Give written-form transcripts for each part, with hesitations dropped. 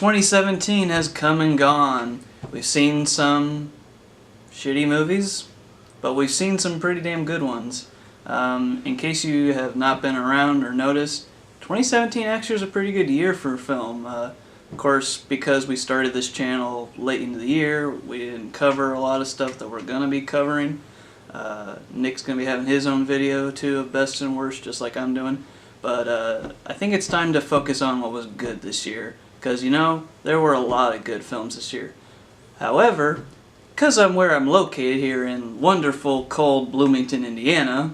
2017 has come and gone. We've seen some shitty movies, but we've seen some pretty damn good ones. In case you have not been around or noticed, 2017 actually was a pretty good year for film. Of course, because we started this channel late into the year, we didn't cover a lot of stuff that we're going to be covering. Nick's going to be having his own video too of best and worst, just like I'm doing. But I think it's time to focus on what was good this year. Because, you know, there were a lot of good films this year. However, because I'm where I'm located here in wonderful, cold Bloomington, Indiana,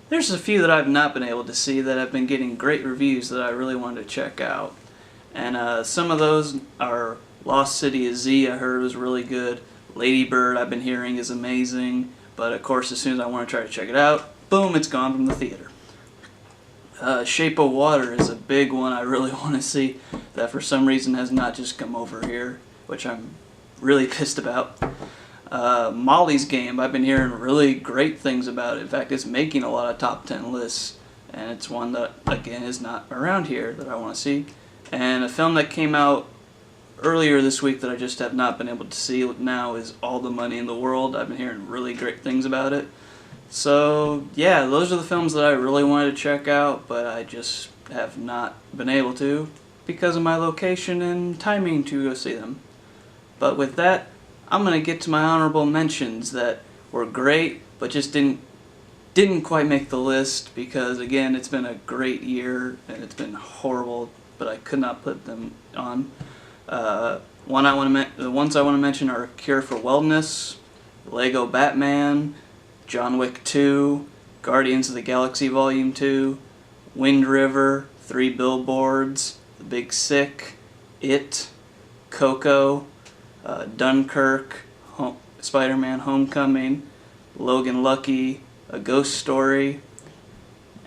there's a few that I've not been able to see that have been getting great reviews that I really wanted to check out. And some of those are Lost City of Z, I heard was really good. Lady Bird, I've been hearing, is amazing. But of course, as soon as I want to try to check it out, boom, it's gone from the theater. Shape of Water is a big one I really want to see that for some reason has not just come over here, which I'm really pissed about. Molly's Game, I've been hearing really great things about it. In fact, it's making a lot of top 10 lists, and it's one that, again, is not around here that I want to see. And a film that came out earlier this week that I just have not been able to see now is All the Money in the World. I've been hearing really great things about it. So, yeah, those are the films that I really wanted to check out, but I just have not been able to because of my location and timing to go see them. But with that, I'm going to get to my honorable mentions that were great, but just didn't quite make the list because, again, it's been a great year, and it's been horrible, but I could not put them on. The ones I want to mention are Cure for Wellness, Lego Batman, John Wick 2, Guardians of the Galaxy Volume 2, Wind River, 3 Billboards, The Big Sick, It, Coco, Dunkirk, Spider-Man Homecoming, Logan Lucky, A Ghost Story,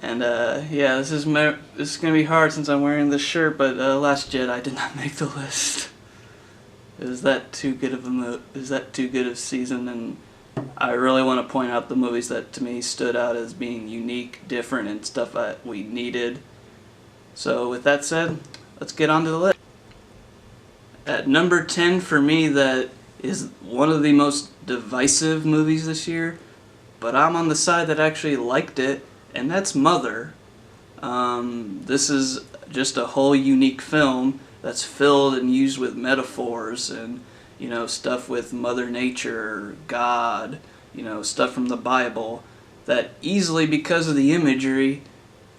and yeah, this is going to be hard since I'm wearing this shirt, but Last Jedi did not make the list. Is that too good of a season? And I really want to point out the movies that to me stood out as being unique, different, and stuff that we needed. So with that said, let's get on to the list. At number 10 for me, that is one of the most divisive movies this year, but I'm on the side that actually liked it, and that's Mother. This is just a whole unique film that's filled and used with metaphors and, you know, stuff with Mother Nature, God, you know, stuff from the Bible, that easily, because of the imagery,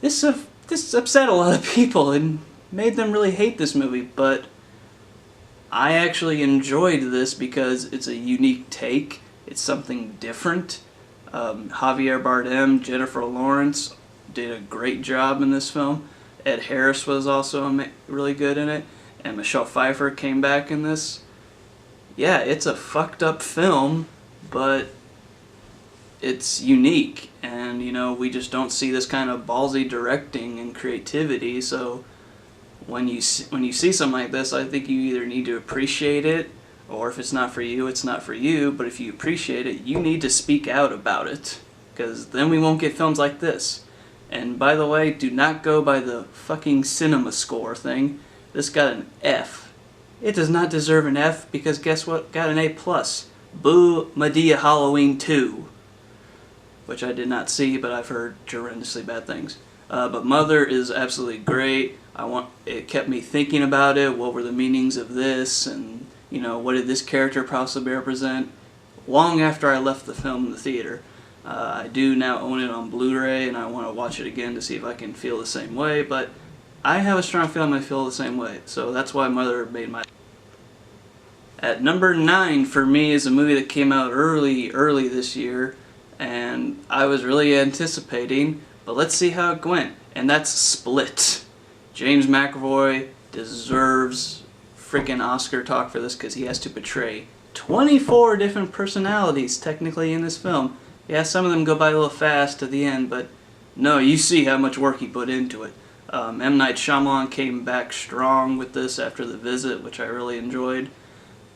this upset a lot of people and made them really hate this movie, but I actually enjoyed this because it's a unique take, it's something different. Javier Bardem, Jennifer Lawrence did a great job in this film. Ed Harris was also really good in it, and Michelle Pfeiffer came back in this. Yeah, it's a fucked up film, but it's unique, and you know, we just don't see this kind of ballsy directing and creativity, so when you see something like this, I think you either need to appreciate it, or if it's not for you, it's not for you, but if you appreciate it, you need to speak out about it, because then we won't get films like this. And by the way, do not go by the fucking cinema score thing. This got an F. It does not deserve an F because guess what? Got an A+. Boo Madea Halloween 2. Which I did not see, but I've heard horrendously bad things. But Mother is absolutely great. It kept me thinking about it. What were the meanings of this? And, you know, what did this character possibly represent? Long after I left the film in the theater. I do now own it on Blu-ray, and I want to watch it again to see if I can feel the same way, but I have a strong feeling I feel the same way, so that's why Mother made my... At number 9 for me is a movie that came out early this year, and I was really anticipating, but let's see how it went, and that's Split. James McAvoy deserves freaking Oscar talk for this because he has to portray 24 different personalities technically in this film. Yeah, some of them go by a little fast at the end, but no, you see how much work he put into it. M. Night Shyamalan came back strong with this after The Visit, which I really enjoyed.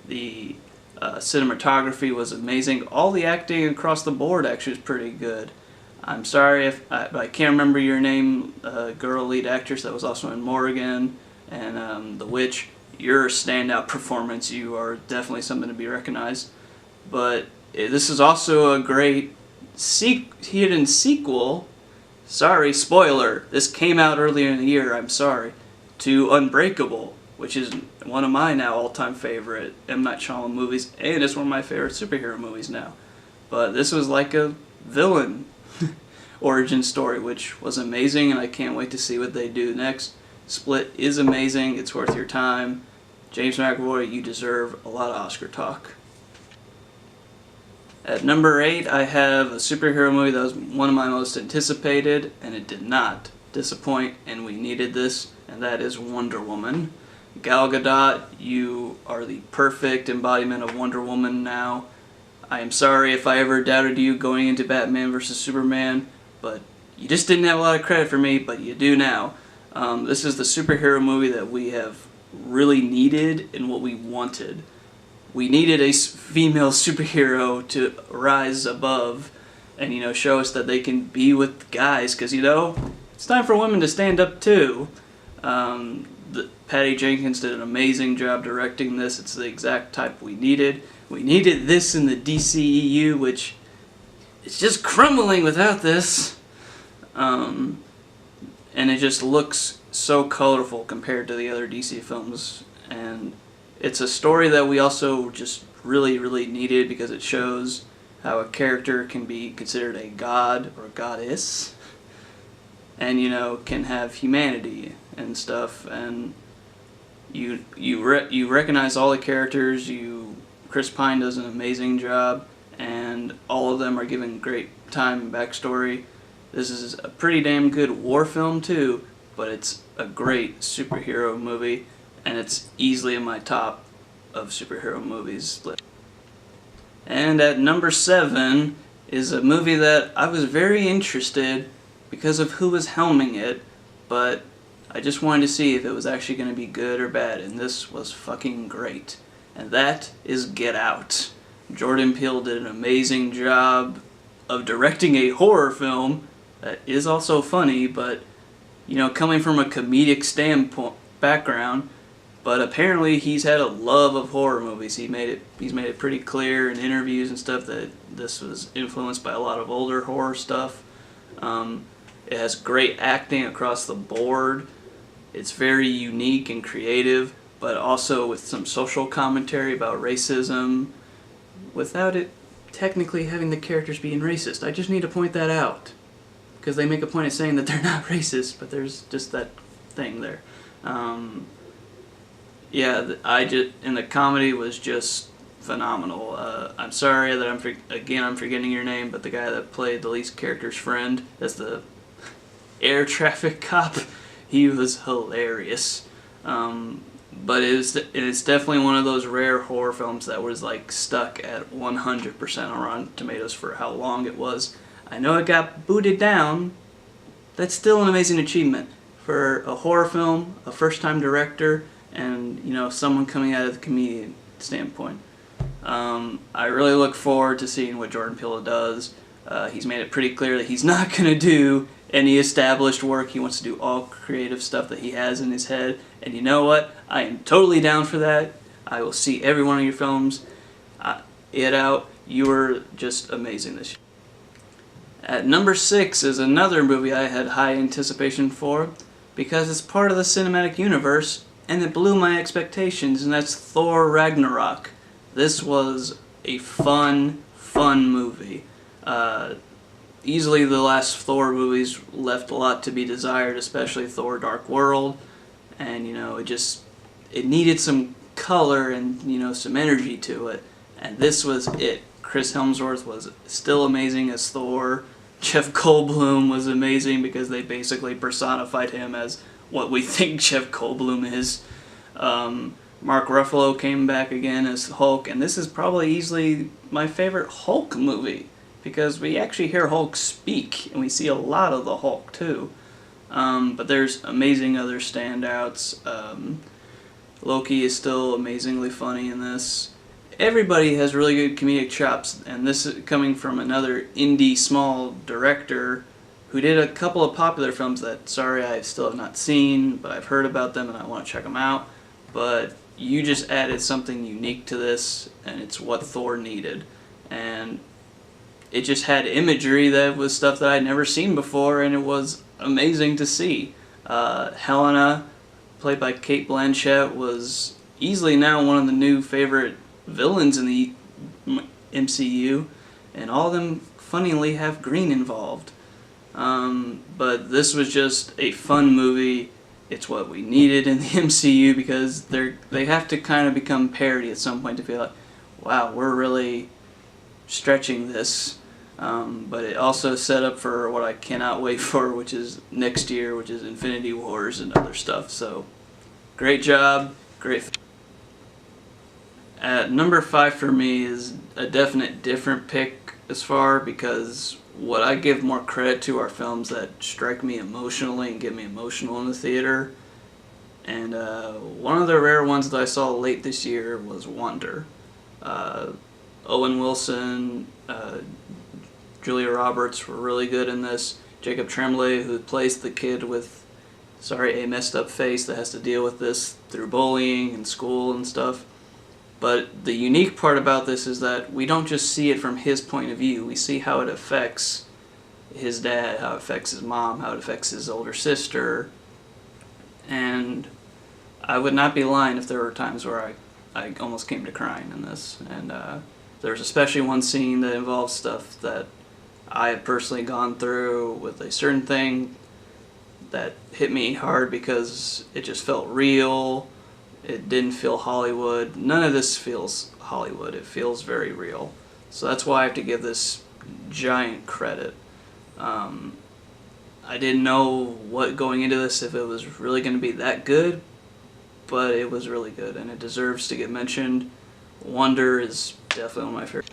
The cinematography was amazing. All the acting across the board actually was pretty good. I'm sorry if I can't remember your name, girl lead actress that was also in Morgan and The Witch. your standout performance. You are definitely something to be recognized. But this is also a great hidden sequel. Sorry, spoiler. This came out earlier in the year, I'm sorry. To Unbreakable, which is one of my now all-time favorite M. Night Shyamalan movies, and it's one of my favorite superhero movies now. But this was like a villain origin story, which was amazing, and I can't wait to see what they do next. Split is amazing. It's worth your time. James McAvoy, you deserve a lot of Oscar talk. At number 8, I have a superhero movie that was one of my most anticipated, and it did not disappoint, and we needed this, and that is Wonder Woman. Gal Gadot, you are the perfect embodiment of Wonder Woman now. I am sorry if I ever doubted you going into Batman vs. Superman, but you just didn't have a lot of credit for me, but you do now. This is the superhero movie that we have really needed and what we wanted. We needed a female superhero to rise above and, show us that they can be with guys, because, it's time for women to stand up too. Patty Jenkins did an amazing job directing this. It's the exact type we needed. We needed this in the DCEU, which is just crumbling without this. And it just looks so colorful compared to the other DC films. And it's a story that we also just really, really needed, because it shows how a character can be considered a god or a goddess, and can have humanity and stuff. And you recognize all the characters. Chris Pine does an amazing job, and all of them are given great time and backstory. This is a pretty damn good war film too, but it's a great superhero movie, and it's easily in my top of superhero movies list. And at number 7 is a movie that I was very interested because of who was helming it, but I just wanted to see if it was actually going to be good or bad, and this was fucking great. And that is Get Out. Jordan Peele did an amazing job of directing a horror film that is also funny, but coming from a comedic background, but apparently he's had a love of horror movies. He's made it pretty clear in interviews and stuff that this was influenced by a lot of older horror stuff. It has great acting across the board. It's very unique and creative, but also with some social commentary about racism, without it technically having the characters being racist. I just need to point that out, because they make a point of saying that they're not racist, but there's just that thing there. And the comedy was just phenomenal. I'm sorry that I'm forgetting your name, but the guy that played the lead character's friend, that's the air traffic cop, he was hilarious. But it's definitely one of those rare horror films that was stuck at 100% on Rotten Tomatoes for how long it was. I know it got booted down. That's still an amazing achievement for a horror film, a first-time director, and someone coming out of the comedian standpoint. I really look forward to seeing what Jordan Peele does. He's made it pretty clear that he's not going to do any established work. He wants to do all creative stuff that he has in his head. And you know what? I am totally down for that. I will see every one of your films. Get Out, you were just amazing this year. At number 6 is another movie I had high anticipation for, because it's part of the cinematic universe, and it blew my expectations, and that's Thor Ragnarok. This was a fun movie. Easily the last Thor movies left a lot to be desired, especially Thor Dark World, and it needed some color and some energy to it, and this was it. Chris Hemsworth was still amazing as Thor. Jeff Goldblum was amazing because they basically personified him as what we think Jeff Goldblum is. Mark Ruffalo came back again as Hulk, and this is probably easily my favorite Hulk movie, because we actually hear Hulk speak, and we see a lot of the Hulk too. But there's amazing other standouts. Loki is still amazingly funny in this. Everybody has really good comedic chops, and this is coming from another indie small director who did a couple of popular films that, sorry, I still have not seen, but I've heard about them and I want to check them out. But you just added something unique to this, and it's what Thor needed. And it just had imagery that was stuff that I'd never seen before, and it was amazing to see. Helena, played by Cate Blanchett, was easily now one of the new favorite villains in the MCU, and all of them funnily have green involved. But this was just a fun movie. It's what we needed in the MCU, because they have to kind of become parody at some point to feel like, wow, we're really stretching this. But it also set up for what I cannot wait for, which is next year, which is Infinity Wars and other stuff. So, great job, great. At number 5 for me is a definite different pick as far, because what I give more credit to are films that strike me emotionally and get me emotional in the theater. And one of the rare ones that I saw late this year was Wonder. Owen Wilson, Julia Roberts were really good in this. Jacob Tremblay, who plays the kid with, a messed up face that has to deal with this through bullying and school and stuff. But the unique part about this is that we don't just see it from his point of view. We see how it affects his dad, how it affects his mom, how it affects his older sister. And I would not be lying if there were times where I almost came to crying in this. And there's especially one scene that involves stuff that I have personally gone through with a certain thing that hit me hard because it just felt real. It didn't feel Hollywood. None of this feels Hollywood. It feels very real. So that's why I have to give this giant credit. I didn't know what going into this if it was really going to be that good, but it was really good, and it deserves to get mentioned. Wonder is definitely one of my favorites.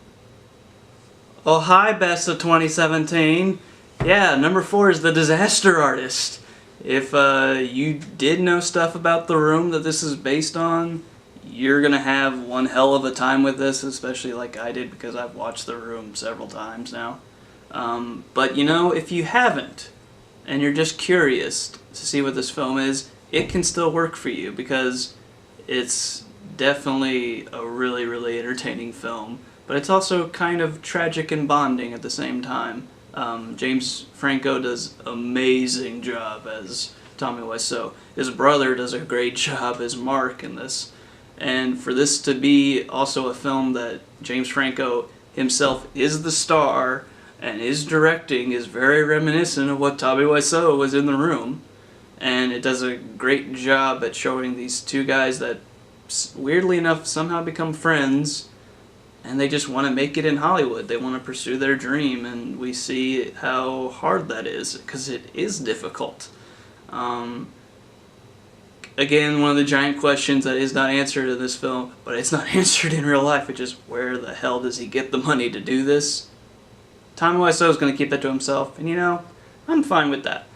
Oh hi, best of 2017. Yeah, number 4 is The Disaster Artist. If you did know stuff about The Room that this is based on, you're going to have one hell of a time with this, especially like I did, because I've watched The Room several times now. But you know, if you haven't, and you're just curious to see what this film is, it can still work for you, because it's definitely a really, really entertaining film. But it's also kind of tragic and bonding at the same time. James Franco does an amazing job as Tommy Wiseau. His brother does a great job as Mark in this. And for this to be also a film that James Franco himself is the star, and his directing is very reminiscent of what Tommy Wiseau was in The Room. And it does a great job at showing these two guys that, weirdly enough, somehow become friends, and they just want to make it in Hollywood. They want to pursue their dream, and we see how hard that is, because it is difficult. Again, one of the giant questions that is not answered in this film, but it's not answered in real life, which is, where the hell does he get the money to do this? Tommy Wiseau is going to keep that to himself, and you know, I'm fine with that.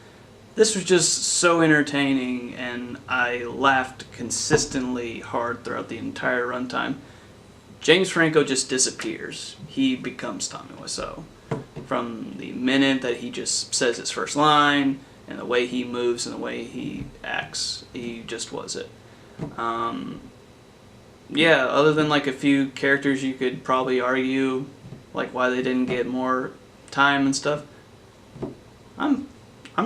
This was just so entertaining, and I laughed consistently hard throughout the entire runtime. James Franco just disappears. He becomes Tommy Wiseau. From the minute that he just says his first line, and the way he moves and the way he acts, he just was it. Yeah, other than like a few characters you could probably argue like why they didn't get more time and stuff, I'm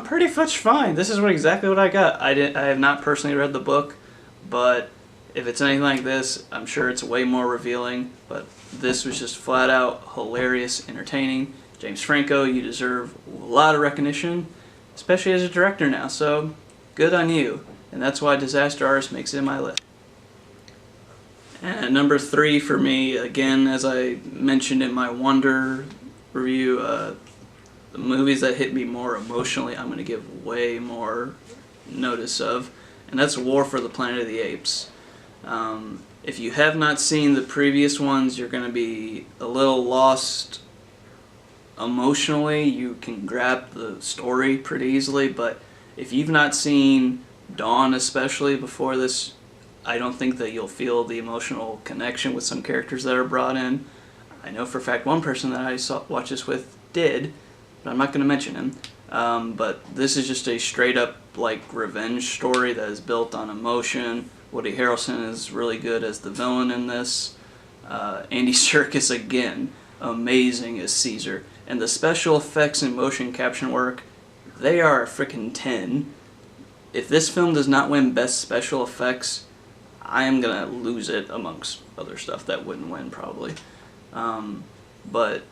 pretty much fine. This is exactly what I got. I have not personally read the book, but if it's anything like this, I'm sure it's way more revealing. But this was just flat out hilarious, entertaining. James Franco, you deserve a lot of recognition, especially as a director now, so good on you. And that's why Disaster Artist makes it in my list. And number 3 for me, again, as I mentioned in my Wonder review, the movies that hit me more emotionally, I'm going to give way more notice of, and that's War for the Planet of the Apes. If you have not seen the previous ones, you're going to be a little lost emotionally. You can grab the story pretty easily, but if you've not seen Dawn especially before this, I don't think that you'll feel the emotional connection with some characters that are brought in. I know for a fact one person that I watched this with did, but I'm not going to mention him. But this is just a straight up like revenge story that is built on emotion, Woody Harrelson is really good as the villain in this. Andy Serkis again, amazing as Caesar. And the special effects and motion capture work, they are a frickin' 10. If this film does not win Best Special Effects, I am gonna lose it amongst other stuff that wouldn't win probably. But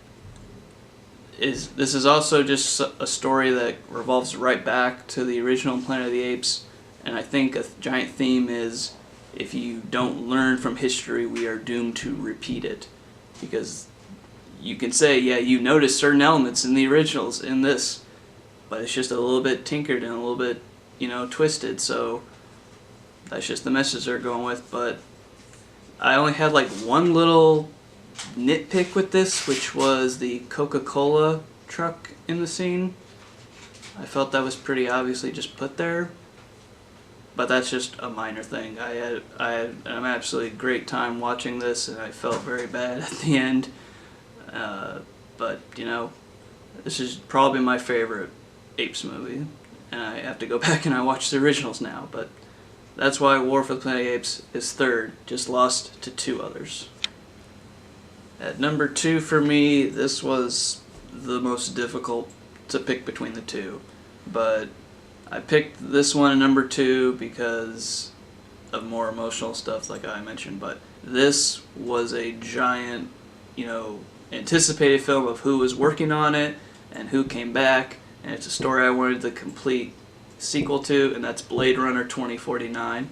this is also just a story that revolves right back to the original Planet of the Apes, and I think a giant theme is if you don't learn from history, we are doomed to repeat it. Because you can say, yeah, you notice certain elements in the originals in this, but it's just a little bit tinkered and a little bit, twisted, so that's just the message they're going with. But I only had like one little nitpick with this, which was the Coca-Cola truck in the scene. I felt that was pretty obviously just put there, but that's just a minor thing. I had an absolutely great time watching this, and I felt very bad at the end. But this is probably my favorite Apes movie, and I have to go back and I watch the originals now. But that's why War for the Planet of the Apes is third, just lost to 2 others. At number 2 for me, this was the most difficult to pick between the two, but I picked this one at number 2 because of more emotional stuff like I mentioned. But this was a giant, anticipated film of who was working on it and who came back, and it's a story I wanted the complete sequel to, and that's Blade Runner 2049.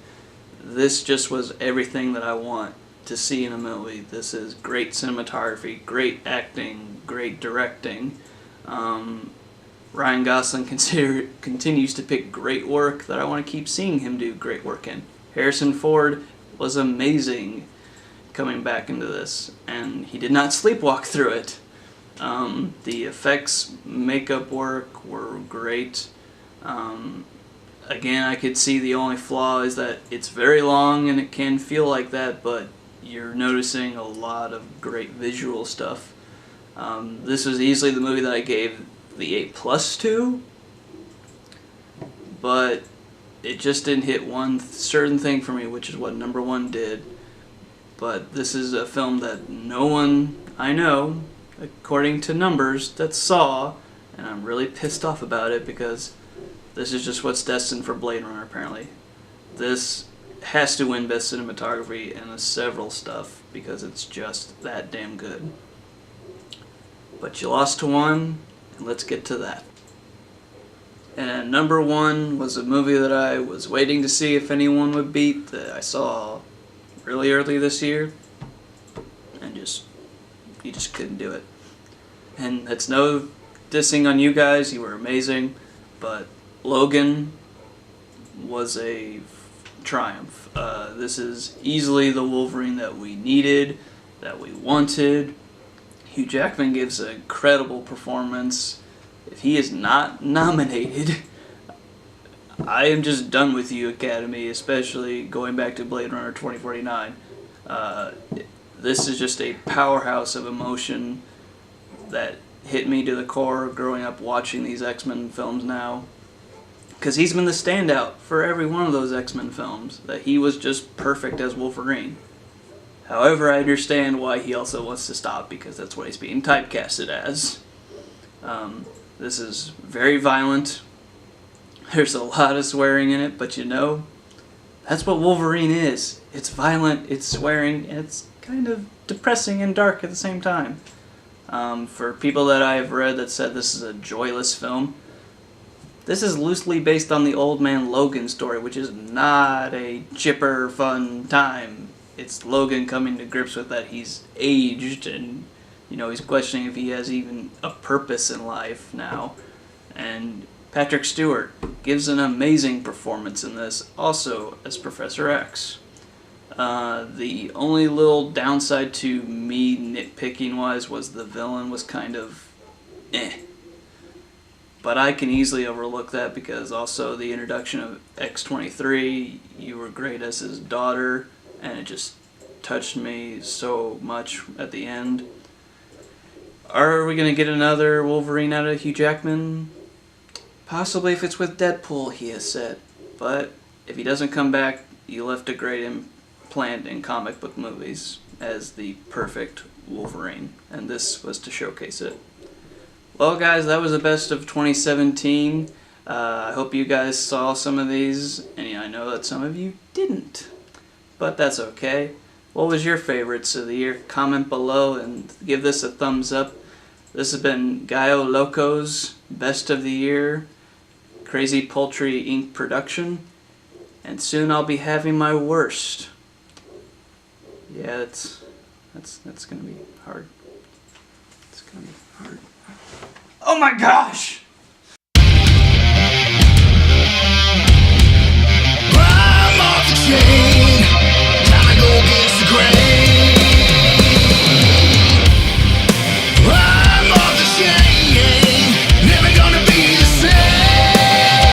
This just was everything that I want to see in a movie. This is great cinematography, great acting, great directing. Ryan Gosling continues to pick great work that I want to keep seeing him do great work in. Harrison Ford was amazing coming back into this, and he did not sleepwalk through it. The effects, makeup work were great. Again, I could see the only flaw is that it's very long and it can feel like that, but you're noticing a lot of great visual stuff. This was easily the movie that I gave the A+ to, but it just didn't hit one certain thing for me, which is what number 1 did. But this is a film that no one I know, according to numbers, that saw, and I'm really pissed off about it because this is just what's destined for Blade Runner apparently. This has to win Best Cinematography and several stuff because it's just that damn good. But you lost to one, and let's get to that. And number 1 was a movie that I was waiting to see if anyone would beat, that I saw really early this year, and you just couldn't do it. And that's no dissing on you guys, you were amazing, but Logan was a triumph. This is easily the Wolverine that we needed, that we wanted. Hugh Jackman gives an incredible performance. If he is not nominated, I am just done with you, Academy, especially going back to Blade Runner 2049. This is just a powerhouse of emotion that hit me to the core growing up watching these X-Men films now. Because he's been the standout for every one of those X-Men films, that he was just perfect as Wolverine. However, I understand why he also wants to stop, because that's what he's being typecasted as. This is very violent. There's a lot of swearing in it, but that's what Wolverine is. It's violent, it's swearing, and it's kind of depressing and dark at the same time. For people that I've read that said this is a joyless film, this is loosely based on the Old Man Logan story, which is not a chipper, fun time. It's Logan coming to grips with that he's aged, and he's questioning if he has even a purpose in life now. And Patrick Stewart gives an amazing performance in this, also as Professor X. The only little downside to me nitpicking wise was the villain was kind of eh. But I can easily overlook that because also the introduction of X-23, you were great as his daughter, and it just touched me so much at the end. Are we going to get another Wolverine out of Hugh Jackman? Possibly if it's with Deadpool, he has said. But if he doesn't come back, you left a great implant in comic book movies as the perfect Wolverine, and this was to showcase it. Well, guys, that was the best of 2017. I hope you guys saw some of these, and I know that some of you didn't, but that's okay. What was your favorites of the year? Comment below and give this a thumbs up. This has been Gallo Loco's Best of the Year, Crazy Poultry Inc. production, and soon I'll be having my worst. Yeah, that's gonna be hard. It's gonna be hard. Oh my gosh!